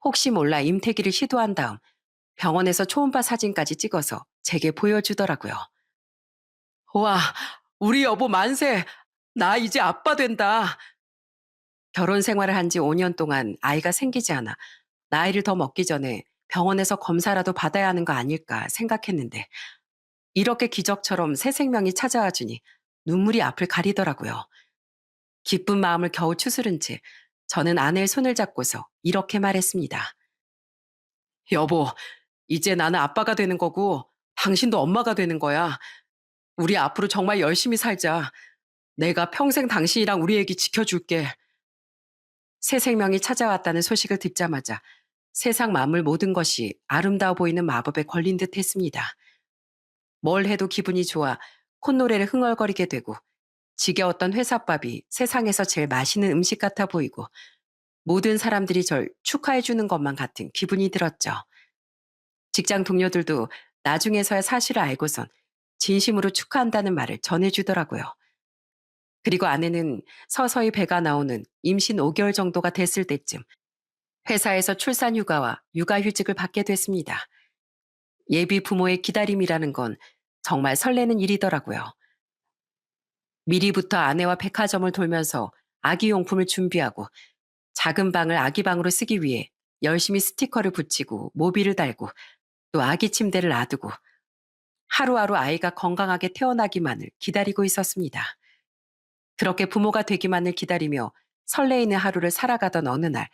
혹시 몰라 임태기를 시도한 다음 병원에서 초음파 사진까지 찍어서 제게 보여주더라고요. 와, 우리 여보 만세! 나 이제 아빠 된다. 결혼 생활을 한 지 5년 동안 아이가 생기지 않아 나이를 더 먹기 전에 병원에서 검사라도 받아야 하는 거 아닐까 생각했는데 이렇게 기적처럼 새 생명이 찾아와 주니 눈물이 앞을 가리더라고요. 기쁜 마음을 겨우 추스른 채 저는 아내의 손을 잡고서 이렇게 말했습니다. 여보, 이제 나는 아빠가 되는 거고 당신도 엄마가 되는 거야. 우리 앞으로 정말 열심히 살자. 내가 평생 당신이랑 우리 애기 지켜줄게. 새 생명이 찾아왔다는 소식을 듣자마자 세상 만물 모든 것이 아름다워 보이는 마법에 걸린 듯 했습니다. 뭘 해도 기분이 좋아 콧노래를 흥얼거리게 되고 지겨웠던 회사밥이 세상에서 제일 맛있는 음식 같아 보이고 모든 사람들이 절 축하해 주는 것만 같은 기분이 들었죠. 직장 동료들도 나중에서야 사실을 알고선 진심으로 축하한다는 말을 전해주더라고요. 그리고 아내는 서서히 배가 나오는 임신 5개월 정도가 됐을 때쯤 회사에서 출산 휴가와 육아휴직을 받게 됐습니다. 예비 부모의 기다림이라는 건 정말 설레는 일이더라고요. 미리부터 아내와 백화점을 돌면서 아기 용품을 준비하고 작은 방을 아기 방으로 쓰기 위해 열심히 스티커를 붙이고 모비를 달고 또 아기 침대를 놔두고 하루하루 아이가 건강하게 태어나기만을 기다리고 있었습니다. 그렇게 부모가 되기만을 기다리며 설레이는 하루를 살아가던 어느 날,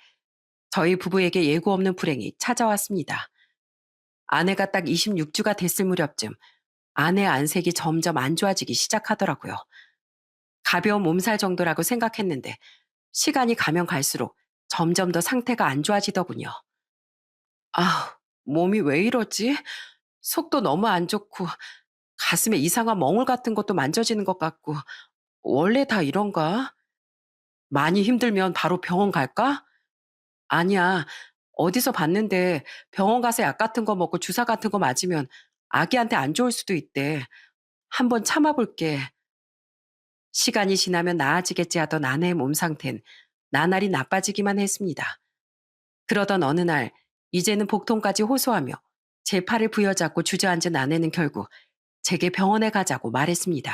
저희 부부에게 예고 없는 불행이 찾아왔습니다. 아내가 딱 26주가 됐을 무렵쯤 아내 안색이 점점 안 좋아지기 시작하더라고요. 가벼운 몸살 정도라고 생각했는데 시간이 가면 갈수록 점점 더 상태가 안 좋아지더군요. 아, 몸이 왜 이러지? 속도 너무 안 좋고 가슴에 이상한 멍울 같은 것도 만져지는 것 같고 원래 다 이런가? 많이 힘들면 바로 병원 갈까? 아니야. 어디서 봤는데 병원 가서 약 같은 거 먹고 주사 같은 거 맞으면 아기한테 안 좋을 수도 있대. 한번 참아볼게. 시간이 지나면 나아지겠지 하던 아내의 몸 상태는 나날이 나빠지기만 했습니다. 그러던 어느 날, 이제는 복통까지 호소하며 제 팔을 부여잡고 주저앉은 아내는 결국 제게 병원에 가자고 말했습니다.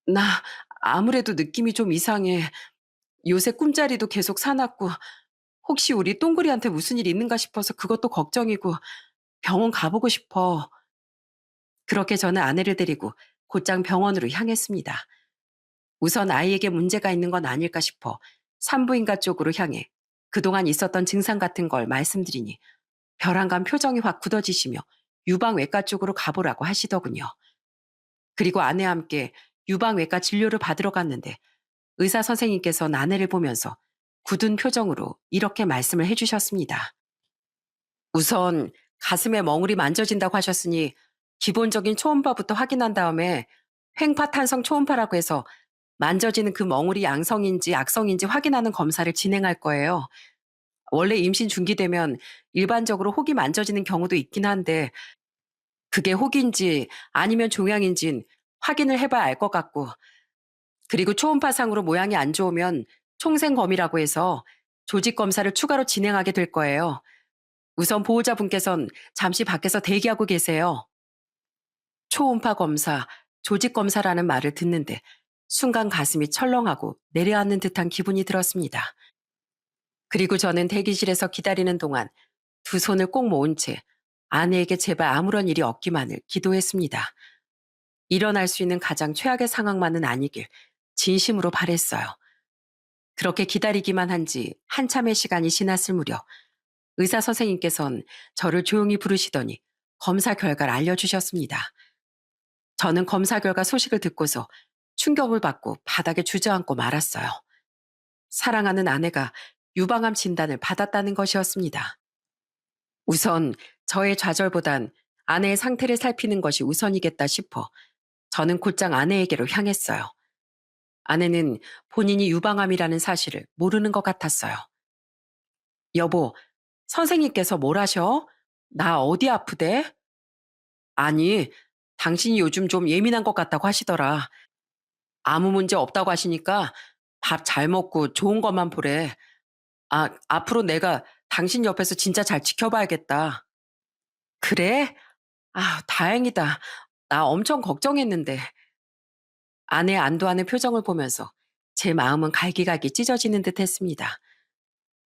나 아무래도 느낌이 좀 이상해. 요새 꿈자리도 계속 사납고 혹시 우리 똥구리한테 무슨 일 있는가 싶어서 그것도 걱정이고 병원 가보고 싶어. 그렇게 저는 아내를 데리고 곧장 병원으로 향했습니다. 우선 아이에게 문제가 있는 건 아닐까 싶어 산부인과 쪽으로 향해 그동안 있었던 증상 같은 걸 말씀드리니 벼랑간 표정이 확 굳어지시며 유방외과 쪽으로 가보라고 하시더군요. 그리고 아내와 함께 유방외과 진료를 받으러 갔는데 의사 선생님께서는 아내를 보면서 굳은 표정으로 이렇게 말씀을 해주셨습니다. 우선 가슴에 멍울이 만져진다고 하셨으니 기본적인 초음파부터 확인한 다음에 횡파탄성 초음파라고 해서 만져지는 그 멍울이 양성인지 악성인지 확인하는 검사를 진행할 거예요. 원래 임신 중기되면 일반적으로 혹이 만져지는 경우도 있긴 한데 그게 혹인지 아니면 종양인진 확인을 해봐야 알 것 같고 그리고 초음파상으로 모양이 안 좋으면 총생검이라고 해서 조직 검사를 추가로 진행하게 될 거예요. 우선 보호자분께선 잠시 밖에서 대기하고 계세요. 초음파 검사, 조직 검사라는 말을 듣는데 순간 가슴이 철렁하고 내려앉는 듯한 기분이 들었습니다. 그리고 저는 대기실에서 기다리는 동안 두 손을 꼭 모은 채 아내에게 제발 아무런 일이 없기만을 기도했습니다. 일어날 수 있는 가장 최악의 상황만은 아니길 진심으로 바랬어요. 그렇게 기다리기만 한 지 한참의 시간이 지났을 무렵 의사 선생님께서는 저를 조용히 부르시더니 검사 결과를 알려주셨습니다. 저는 검사 결과 소식을 듣고서 충격을 받고 바닥에 주저앉고 말았어요. 사랑하는 아내가 유방암 진단을 받았다는 것이었습니다. 우선 저의 좌절보단 아내의 상태를 살피는 것이 우선이겠다 싶어 저는 곧장 아내에게로 향했어요. 아내는 본인이 유방암이라는 사실을 모르는 것 같았어요. 여보, 선생님께서 뭘 하셔? 나 어디 아프대? 아니, 당신이 요즘 좀 예민한 것 같다고 하시더라. 아무 문제 없다고 하시니까 밥 잘 먹고 좋은 것만 보래. 아, 앞으로 내가 당신 옆에서 진짜 잘 지켜봐야겠다. 그래? 아, 다행이다. 나 엄청 걱정했는데. 아내 안도하는 표정을 보면서 제 마음은 갈기갈기 찢어지는 듯 했습니다.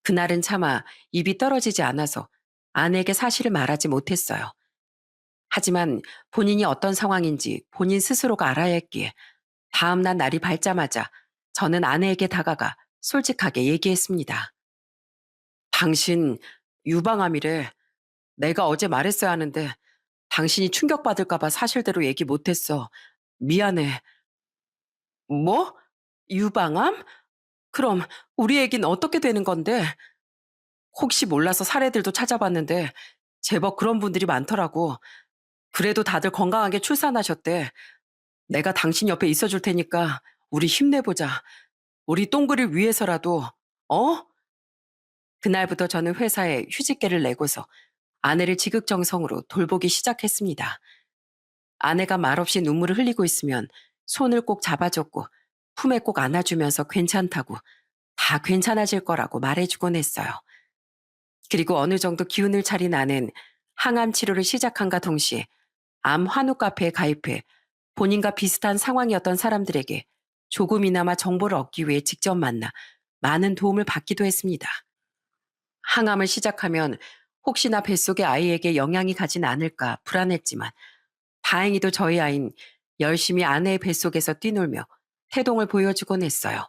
그날은 차마 입이 떨어지지 않아서 아내에게 사실을 말하지 못했어요. 하지만 본인이 어떤 상황인지 본인 스스로가 알아야 했기에 다음날 날이 밝자마자 저는 아내에게 다가가 솔직하게 얘기했습니다. 당신 유방암이래. 내가 어제 말했어야 하는데 당신이 충격받을까봐 사실대로 얘기 못했어. 미안해. 뭐? 유방암? 그럼 우리 애긴 어떻게 되는 건데? 혹시 몰라서 사례들도 찾아봤는데 제법 그런 분들이 많더라고. 그래도 다들 건강하게 출산하셨대. 내가 당신 옆에 있어줄 테니까 우리 힘내보자. 우리 똥그릴 위해서라도, 어? 그날부터 저는 회사에 휴직계를 내고서 아내를 지극정성으로 돌보기 시작했습니다. 아내가 말없이 눈물을 흘리고 있으면 손을 꼭 잡아줬고 품에 꼭 안아주면서 괜찮다고 다 괜찮아질 거라고 말해주곤 했어요. 그리고 어느 정도 기운을 차린 아내는 항암 치료를 시작한가 동시에 암 환우 카페에 가입해 본인과 비슷한 상황이었던 사람들에게 조금이나마 정보를 얻기 위해 직접 만나 많은 도움을 받기도 했습니다. 항암을 시작하면 혹시나 뱃속의 아이에게 영향이 가진 않을까 불안했지만 다행히도 저희 아이는 열심히 아내의 뱃속에서 뛰놀며 태동을 보여주곤 했어요.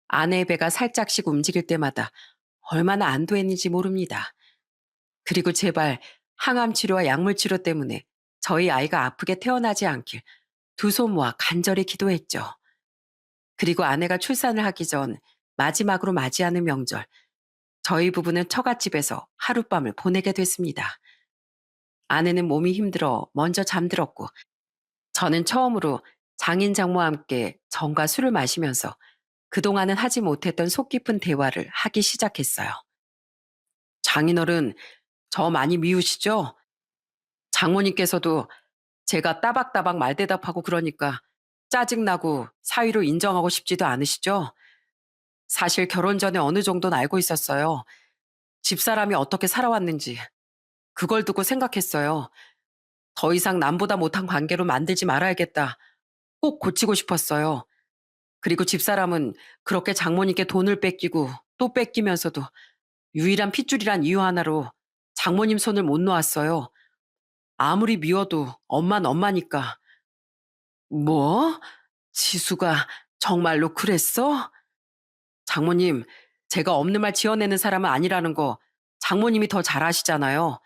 아내의 배가 살짝씩 움직일 때마다 얼마나 안도했는지 모릅니다. 그리고 제발 항암 치료와 약물 치료 때문에 저희 아이가 아프게 태어나지 않길 두 손 모아 간절히 기도했죠. 그리고 아내가 출산을 하기 전 마지막으로 맞이하는 명절, 저희 부부는 처갓집에서 하룻밤을 보내게 됐습니다. 아내는 몸이 힘들어 먼저 잠들었고, 저는 처음으로 장인 장모와 함께 정과 술을 마시면서 그동안은 하지 못했던 속 깊은 대화를 하기 시작했어요. 장인어른, 저 많이 미우시죠? 장모님께서도 제가 따박따박 말대답하고 그러니까 짜증나고 사위로 인정하고 싶지도 않으시죠? 사실 결혼 전에 어느 정도는 알고 있었어요. 집사람이 어떻게 살아왔는지. 그걸 두고 생각했어요. 더 이상 남보다 못한 관계로 만들지 말아야겠다. 꼭 고치고 싶었어요. 그리고 집사람은 그렇게 장모님께 돈을 뺏기고 또 뺏기면서도 유일한 핏줄이란 이유 하나로 장모님 손을 못 놓았어요. 아무리 미워도 엄만 엄마니까. 뭐? 지수가 정말로 그랬어? 장모님, 제가 없는 말 지어내는 사람은 아니라는 거 장모님이 더 잘 아시잖아요.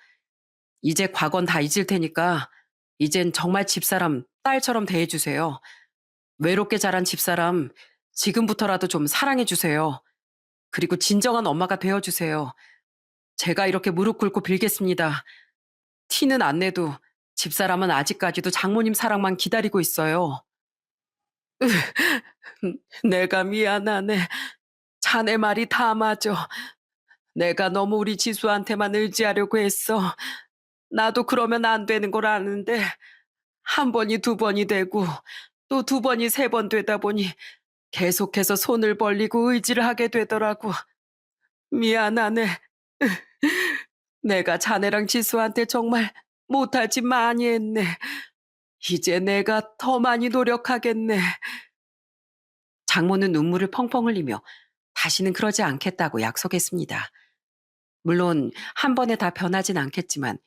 이제 과거는 다 잊을 테니까 이젠 정말 집사람, 딸처럼 대해주세요. 외롭게 자란 집사람, 지금부터라도 좀 사랑해주세요. 그리고 진정한 엄마가 되어주세요. 제가 이렇게 무릎 꿇고 빌겠습니다. 티는 안 내도 집사람은 아직까지도 장모님 사랑만 기다리고 있어요. 내가 미안하네. 자네 말이 다 맞아. 내가 너무 우리 지수한테만 의지하려고 했어. 나도 그러면 안 되는 걸 아는데 한 번이 두 번이 되고 또 두 번이 세 번 되다 보니 계속해서 손을 벌리고 의지를 하게 되더라고. 미안하네. 내가 자네랑 지수한테 정말 못할 짓 많이 했네. 이제 내가 더 많이 노력하겠네. 장모는 눈물을 펑펑 흘리며 다시는 그러지 않겠다고 약속했습니다. 물론 한 번에 다 변하진 않겠지만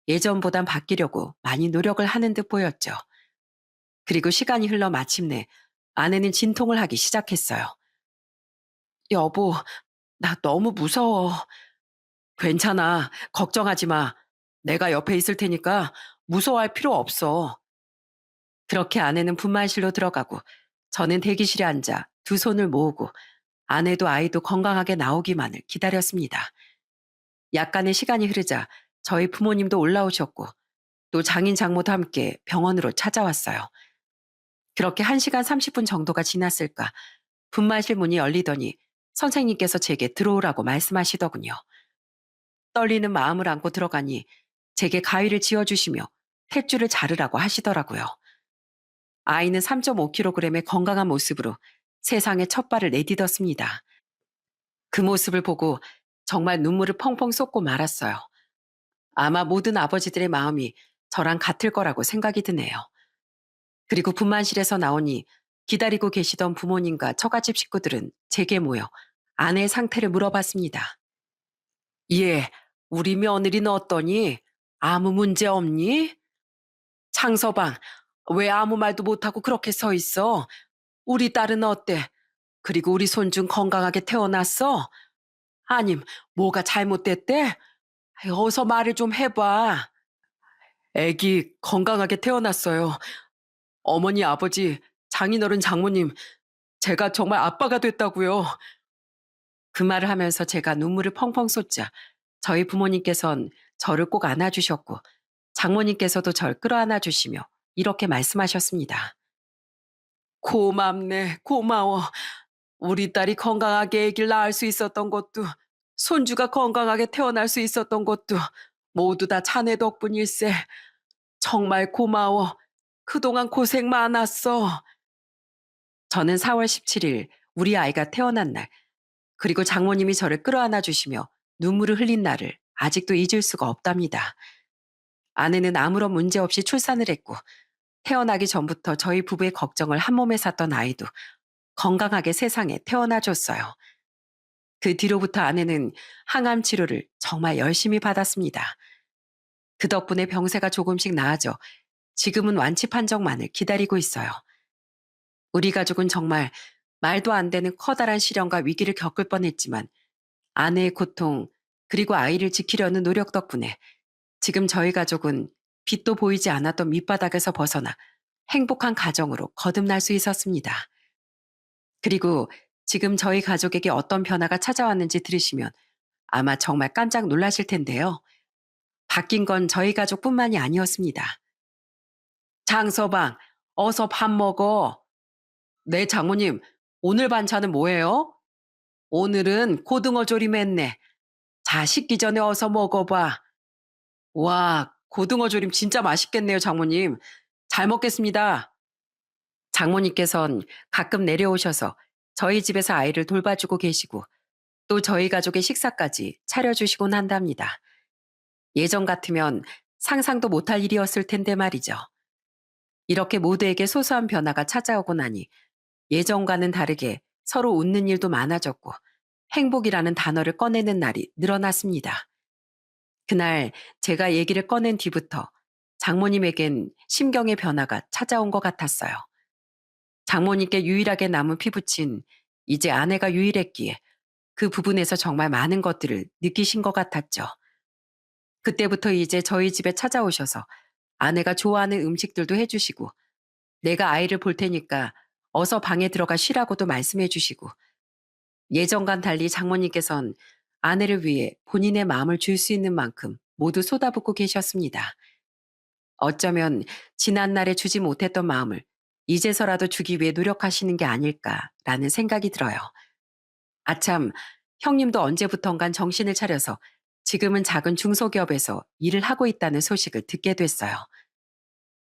예전보단 바뀌려고 많이 노력을 하는 듯 보였죠. 그리고 시간이 흘러 마침내 아내는 진통을 하기 시작했어요. 여보, 나 너무 무서워. 괜찮아. 걱정하지 마. 내가 옆에 있을 테니까 무서워할 필요 없어. 그렇게 아내는 분만실로 들어가고 저는 대기실에 앉아 두 손을 모으고 아내도 아이도 건강하게 나오기만을 기다렸습니다. 약간의 시간이 흐르자 저희 부모님도 올라오셨고 또 장인 장모도 함께 병원으로 찾아왔어요. 그렇게 1시간 30분 정도가 지났을까 분만실 문이 열리더니 선생님께서 제게 들어오라고 말씀하시더군요. 떨리는 마음을 안고 들어가니 제게 가위를 쥐어주시며 탯줄을 자르라고 하시더라고요. 아이는 3.5kg의 건강한 모습으로 세상에 첫 발을 내딛었습니다. 그 모습을 보고 정말 눈물을 펑펑 쏟고 말았어요. 아마 모든 아버지들의 마음이 저랑 같을 거라고 생각이 드네요. 그리고 분만실에서 나오니 기다리고 계시던 부모님과 처갓집 식구들은 제게 모여 아내의 상태를 물어봤습니다. 예, 우리 며느리는 어떠니? 아무 문제 없니? 창서방, 왜 아무 말도 못하고 그렇게 서 있어? 우리 딸은 어때? 그리고 우리 손준 건강하게 태어났어? 아님, 뭐가 잘못됐대? 어서 말을 좀 해봐. 애기 건강하게 태어났어요. 어머니, 아버지, 장인어른, 장모님, 제가 정말 아빠가 됐다고요. 그 말을 하면서 제가 눈물을 펑펑 쏟자 저희 부모님께선 저를 꼭 안아주셨고 장모님께서도 절 끌어안아 주시며 이렇게 말씀하셨습니다. 고맙네, 고마워. 우리 딸이 건강하게 아기를 낳을 수 있었던 것도 손주가 건강하게 태어날 수 있었던 것도 모두 다 자네 덕분일세. 정말 고마워. 그동안 고생 많았어. 저는 4월 17일 우리 아이가 태어난 날 그리고 장모님이 저를 끌어안아 주시며 눈물을 흘린 날을 아직도 잊을 수가 없답니다. 아내는 아무런 문제 없이 출산을 했고 태어나기 전부터 저희 부부의 걱정을 한 몸에 샀던 아이도 건강하게 세상에 태어나 줬어요. 그 뒤로부터 아내는 항암 치료를 정말 열심히 받았습니다. 그 덕분에 병세가 조금씩 나아져 지금은 완치 판정만을 기다리고 있어요. 우리 가족은 정말 말도 안 되는 커다란 시련과 위기를 겪을 뻔했지만 아내의 고통 그리고 아이를 지키려는 노력 덕분에 지금 저희 가족은 빛도 보이지 않았던 밑바닥에서 벗어나 행복한 가정으로 거듭날 수 있었습니다. 그리고 지금 저희 가족에게 어떤 변화가 찾아왔는지 들으시면 아마 정말 깜짝 놀라실 텐데요. 바뀐 건 저희 가족뿐만이 아니었습니다. 장서방, 어서 밥 먹어. 네, 장모님, 오늘 반찬은 뭐예요? 오늘은 고등어 조림했네. 자, 식기 전에 어서 먹어봐. 와, 고등어 조림 진짜 맛있겠네요, 장모님. 잘 먹겠습니다. 장모님께선 가끔 내려오셔서 저희 집에서 아이를 돌봐주고 계시고 또 저희 가족의 식사까지 차려주시곤 한답니다. 예전 같으면 상상도 못할 일이었을 텐데 말이죠. 이렇게 모두에게 소소한 변화가 찾아오고 나니 예전과는 다르게 서로 웃는 일도 많아졌고 행복이라는 단어를 꺼내는 날이 늘어났습니다. 그날 제가 얘기를 꺼낸 뒤부터 장모님에겐 심경의 변화가 찾아온 것 같았어요. 장모님께 유일하게 남은 피부친 이제 아내가 유일했기에 그 부분에서 정말 많은 것들을 느끼신 것 같았죠. 그때부터 이제 저희 집에 찾아오셔서 아내가 좋아하는 음식들도 해주시고 내가 아이를 볼 테니까 어서 방에 들어가 쉬라고도 말씀해 주시고 예전과는 달리 장모님께선 아내를 위해 본인의 마음을 줄 수 있는 만큼 모두 쏟아붓고 계셨습니다. 어쩌면 지난날에 주지 못했던 마음을 이제서라도 주기 위해 노력하시는 게 아닐까라는 생각이 들어요. 아참, 형님도 언제부턴간 정신을 차려서 지금은 작은 중소기업에서 일을 하고 있다는 소식을 듣게 됐어요.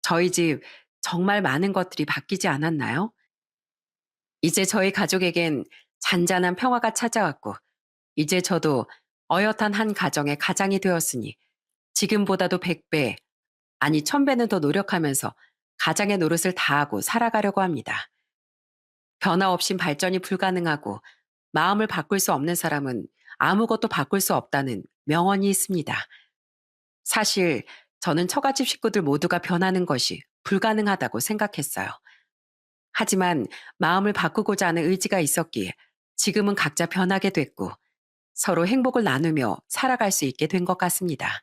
저희 집 정말 많은 것들이 바뀌지 않았나요? 이제 저희 가족에겐 잔잔한 평화가 찾아왔고, 이제 저도 어엿한 한 가정의 가장이 되었으니 지금보다도 100배, 아니 1000배는 더 노력하면서 가장의 노릇을 다하고 살아가려고 합니다. 변화 없인 발전이 불가능하고 마음을 바꿀 수 없는 사람은 아무것도 바꿀 수 없다는 명언이 있습니다. 사실 저는 처갓집 식구들 모두가 변하는 것이 불가능하다고 생각했어요. 하지만 마음을 바꾸고자 하는 의지가 있었기에 지금은 각자 변하게 됐고 서로 행복을 나누며 살아갈 수 있게 된 것 같습니다.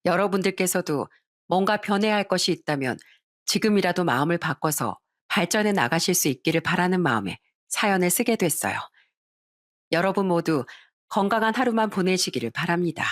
여러분들께서도 뭔가 변해야 할 것이 있다면 지금이라도 마음을 바꿔서 발전해 나가실 수 있기를 바라는 마음에 사연을 쓰게 됐어요. 여러분 모두 건강한 하루만 보내시기를 바랍니다.